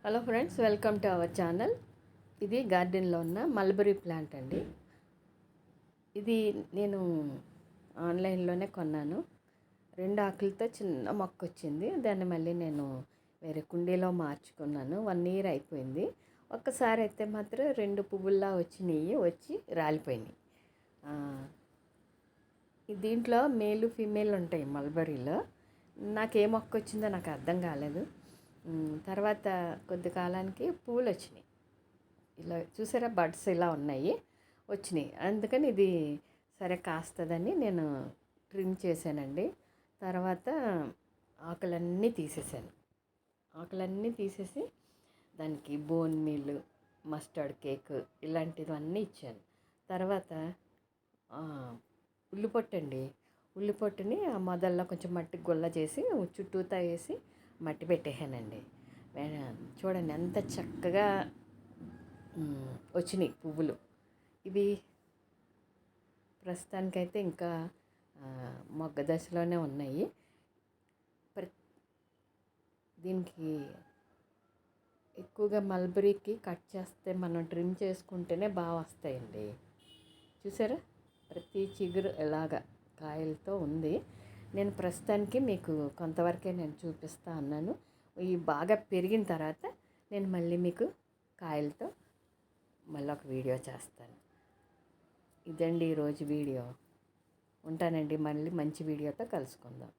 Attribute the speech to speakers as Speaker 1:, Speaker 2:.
Speaker 1: Hello friends, welcome to our channel. ఇది గార్డెన్లో ఉన్న మల్బరీ ప్లాంట్ అండి. ఇది నేను ఆన్లైన్లోనే కొన్నాను. 2 ఆకులతో చిన్న మొక్క వచ్చింది. దాన్ని మళ్ళీ నేను వేరే కుండీలో మార్చుకున్నాను. 1 ఇయర్ అయిపోయింది. ఒక్కసారి అయితే మాత్రం 2 పువ్వుల్లా వచ్చి రాలిపోయినాయి. దీంట్లో మేలు ఫీమేల్ ఉంటాయి మల్బరీలో. నాకు ఏ మొక్క వచ్చిందో నాకు అర్థం కాలేదు. తర్వాత కొద్ది కాలానికి పూలు వచ్చినాయి. ఇలా చూసారా, బడ్స్ ఇలా వచ్చినాయి. అందుకని ఇది సరే కాస్తుందని నేను ట్రిమ్ చేశానండి. తర్వాత ఆకులన్నీ తీసేసి దానికి బోన్ మీల్, మస్టర్డ్ కేక్ ఇలాంటివన్నీ ఇచ్చాను. తర్వాత ఉల్లిపొట్టుని ఆ మొదల్లో కొంచెం మట్టి గుల్ల చేసి చుట్టూతా వేసి మట్టి పెట్టేసానండి. చూడండి ఎంత చక్కగా వచ్చినాయి పువ్వులు. ఇవి ప్రస్తుతానికైతే ఇంకా మొగ్గ దశలోనే ఉన్నాయి. దీనికి ఎక్కువగా మల్బరీకి కట్ చేస్తే మనం ట్రిమ్ చేసుకుంటేనే బాగా వస్తాయండి. చూసారా, ప్రతి చిగురు ఎలాగా కాయలతో ఉంది. నేను ప్రస్తుతానికి మీకు కొంతవరకే నేను చూపిస్తా అన్నాను. ఇవి బాగా పెరిగిన తర్వాత నేను మళ్ళీ మీకు కాయలతో మళ్ళీ ఒక వీడియో చేస్తాను. ఇదండి ఈరోజు వీడియో. ఉంటానండి, మళ్ళీ మంచి వీడియోతో కలుసుకుందాం.